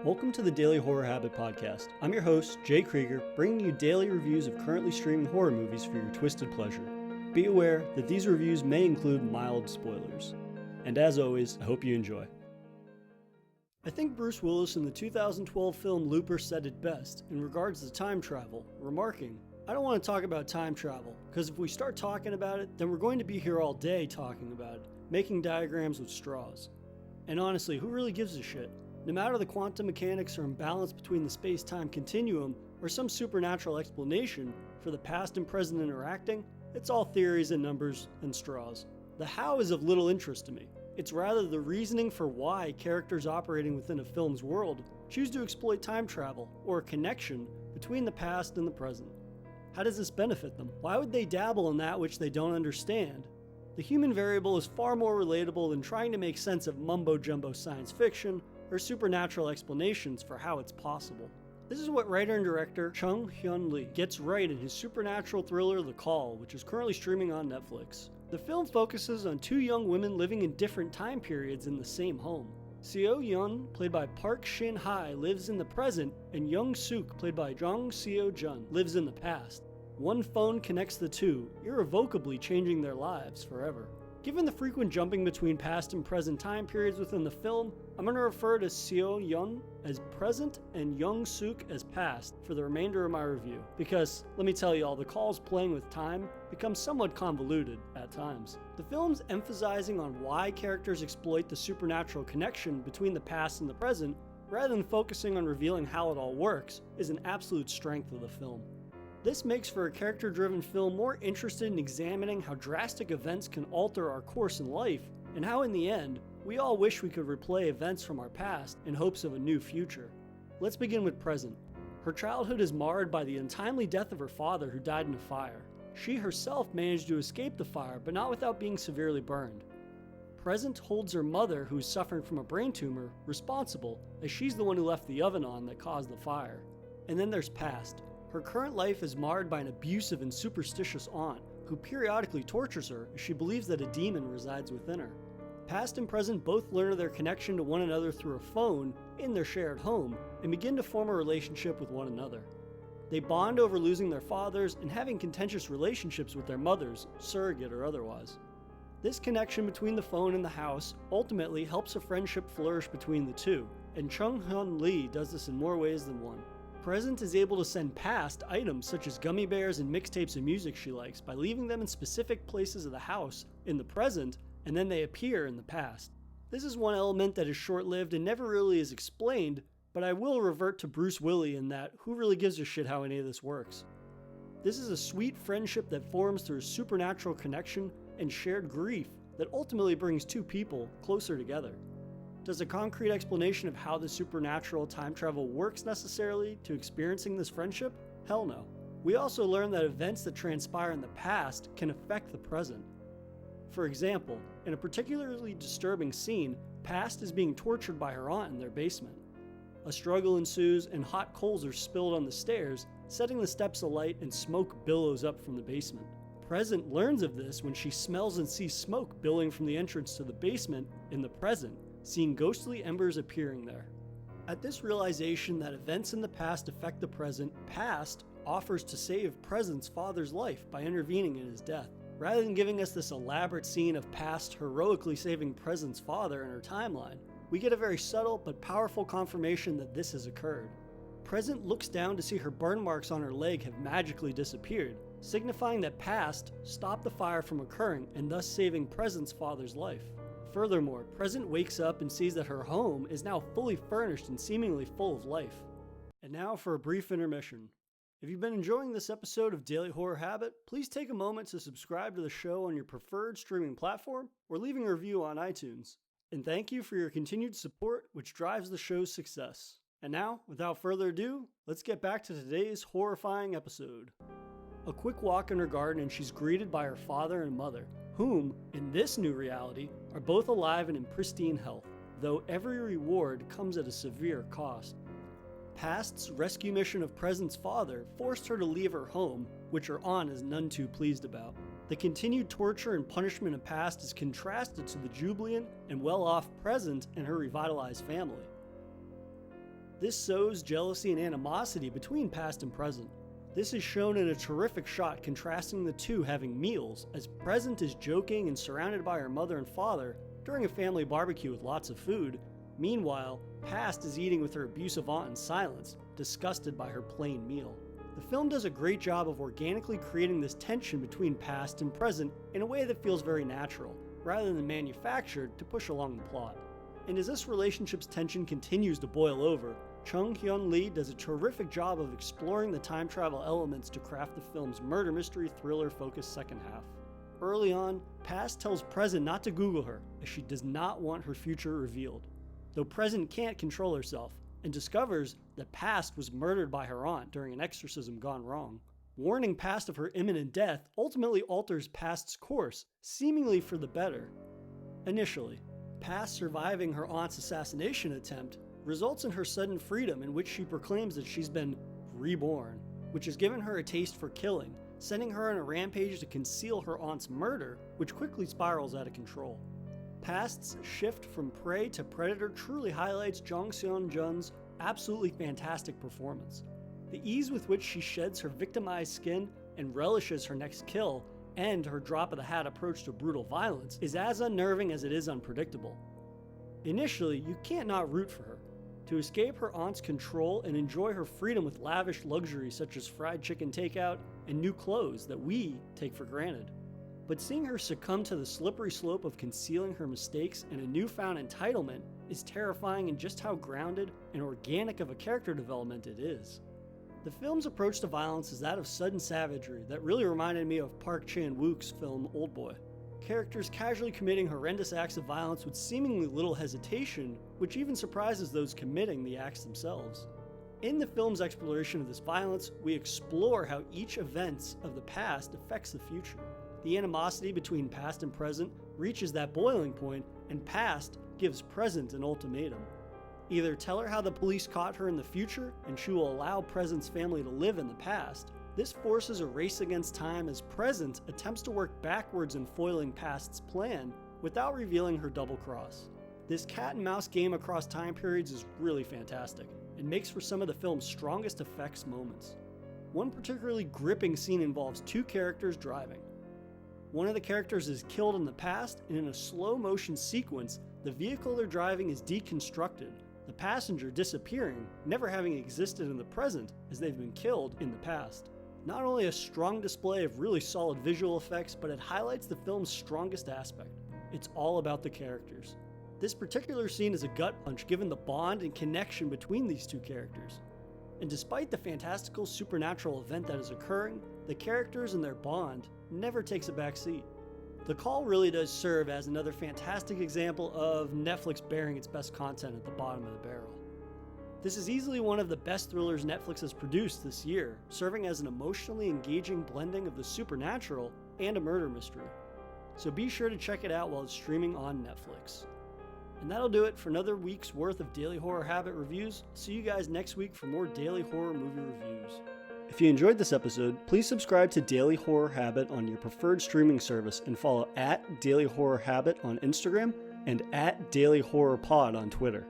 Welcome to the Daily Horror Habit Podcast. I'm your host, Jay Krieger, bringing you daily reviews of currently streaming horror movies for your twisted pleasure. Be aware that these reviews may include mild spoilers. And as always, I hope you enjoy. I think Bruce Willis in the 2012 film Looper said it best in regards to time travel, remarking, "I don't want to talk about time travel, because if we start talking about it, then we're going to be here all day talking about it, making diagrams with straws. And honestly, who really gives a shit? No matter the quantum mechanics or imbalance between the space-time continuum or some supernatural explanation for the past and present interacting, it's all theories and numbers and straws. The how is of little interest to me. It's rather the reasoning for why characters operating within a film's world choose to exploit time travel or a connection between the past and the present. How does this benefit them? Why would they dabble in that which they don't understand? The human variable is far more relatable than trying to make sense of mumbo-jumbo science fiction or supernatural explanations for how it's possible. This is what writer and director Chung Hyun Lee gets right in his supernatural thriller The Call, which is currently streaming on Netflix. The film focuses on two young women living in different time periods in the same home. Seo Yeon, played by Park Shin Hye, lives in the present, and Young Suk, played by Jong Seo Jun, lives in the past. One phone connects the two, irrevocably changing their lives forever. Given the frequent jumping between past and present time periods within the film, I'm going to refer to Seo Yeon as present and Young Suk as past for the remainder of my review, because, let me tell you all, The Call's playing with time becomes somewhat convoluted at times. The film's emphasizing on why characters exploit the supernatural connection between the past and the present, rather than focusing on revealing how it all works, is an absolute strength of the film. This makes for a character-driven film more interested in examining how drastic events can alter our course in life, and how in the end, we all wish we could replay events from our past in hopes of a new future. Let's begin with Present. Her childhood is marred by the untimely death of her father, who died in a fire. She herself managed to escape the fire, but not without being severely burned. Present holds her mother, who is suffering from a brain tumor, responsible, as she's the one who left the oven on that caused the fire. And then there's Past. Her current life is marred by an abusive and superstitious aunt, who periodically tortures her as she believes that a demon resides within her. Past and present both learn of their connection to one another through a phone in their shared home, and begin to form a relationship with one another. They bond over losing their fathers and having contentious relationships with their mothers, surrogate or otherwise. This connection between the phone and the house ultimately helps a friendship flourish between the two, and Chung Hyun Lee does this in more ways than one. Present is able to send Past items such as gummy bears and mixtapes of music she likes by leaving them in specific places of the house in the present, and then they appear in the past. This is one element that is short-lived and never really is explained, but I will revert to Bruce Willis in that who really gives a shit how any of this works. This is a sweet friendship that forms through a supernatural connection and shared grief that ultimately brings two people closer together. Does a concrete explanation of how the supernatural time travel works necessarily to experiencing this friendship? Hell no. We also learn that events that transpire in the past can affect the present. For example, in a particularly disturbing scene, Past is being tortured by her aunt in their basement. A struggle ensues and hot coals are spilled on the stairs, setting the steps alight and smoke billows up from the basement. Present learns of this when she smells and sees smoke billowing from the entrance to the basement in the present, seeing ghostly embers appearing there. At this realization that events in the past affect the present, Past offers to save Present's father's life by intervening in his death. Rather than giving us this elaborate scene of Past heroically saving Present's father in her timeline, we get a very subtle but powerful confirmation that this has occurred. Present looks down to see her burn marks on her leg have magically disappeared, signifying that Past stopped the fire from occurring and thus saving Present's father's life. Furthermore, Present wakes up and sees that her home is now fully furnished and seemingly full of life. And now for a brief intermission. If you've been enjoying this episode of Daily Horror Habit, please take a moment to subscribe to the show on your preferred streaming platform or leaving a review on iTunes. And thank you for your continued support, which drives the show's success. And now, without further ado, let's get back to today's horrifying episode. A quick walk in her garden and she's greeted by her father and mother, whom, in this new reality, are both alive and in pristine health, though every reward comes at a severe cost. Past's rescue mission of Present's father forced her to leave her home, which her aunt is none too pleased about. The continued torture and punishment of Past is contrasted to the jubilant and well-off Present and her revitalized family. This sows jealousy and animosity between past and present. This is shown in a terrific shot contrasting the two having meals, as Present is joking and surrounded by her mother and father during a family barbecue with lots of food. Meanwhile, Past is eating with her abusive aunt in silence, disgusted by her plain meal. The film does a great job of organically creating this tension between past and present in a way that feels very natural, rather than manufactured to push along the plot. And as this relationship's tension continues to boil over, Chung Hyun Lee does a terrific job of exploring the time travel elements to craft the film's murder mystery thriller focused second half. Early on, Past tells Present not to Google her, as she does not want her future revealed. Though Present can't control herself, and discovers that Past was murdered by her aunt during an exorcism gone wrong. Warning Past of her imminent death ultimately alters Past's course, seemingly for the better. Initially, Past surviving her aunt's assassination attempt results in her sudden freedom, in which she proclaims that she's been reborn, which has given her a taste for killing, sending her on a rampage to conceal her aunt's murder, which quickly spirals out of control. Past's shift from prey to predator truly highlights Jong Seon-jun's absolutely fantastic performance. The ease with which she sheds her victimized skin and relishes her next kill, and her drop-of-the-hat approach to brutal violence, is as unnerving as it is unpredictable. Initially, you can't not root for her. To escape her aunt's control and enjoy her freedom with lavish luxuries such as fried chicken takeout and new clothes that we take for granted. But seeing her succumb to the slippery slope of concealing her mistakes and a newfound entitlement is terrifying in just how grounded and organic of a character development it is. The film's approach to violence is that of sudden savagery that really reminded me of Park Chan-wook's film Oldboy. Characters casually committing horrendous acts of violence with seemingly little hesitation, which even surprises those committing the acts themselves. In the film's exploration of this violence, we explore how each event of the past affects the future. The animosity between past and present reaches that boiling point, and Past gives Present an ultimatum. Either tell her how the police caught her in the future, and she will allow Present's family to live in the past. This forces a race against time as Present attempts to work backwards in foiling Past's plan without revealing her double cross. This cat and mouse game across time periods is really fantastic and makes for some of the film's strongest effects moments. One particularly gripping scene involves two characters driving. One of the characters is killed in the past, and in a slow motion sequence, the vehicle they're driving is deconstructed, the passenger disappearing, never having existed in the present as they've been killed in the past. Not only a strong display of really solid visual effects, but it highlights the film's strongest aspect. It's all about the characters. This particular scene is a gut punch given the bond and connection between these two characters. And despite the fantastical supernatural event that is occurring, the characters and their bond never takes a back seat. The Call really does serve as another fantastic example of Netflix bearing its best content at the bottom of the barrel. This is easily one of the best thrillers Netflix has produced this year, serving as an emotionally engaging blending of the supernatural and a murder mystery. So be sure to check it out while it's streaming on Netflix. And that'll do it for another week's worth of Daily Horror Habit reviews. See you guys next week for more daily horror movie reviews. If you enjoyed this episode, please subscribe to Daily Horror Habit on your preferred streaming service and follow @Daily Horror Habit on Instagram and @Daily Horror Pod on Twitter.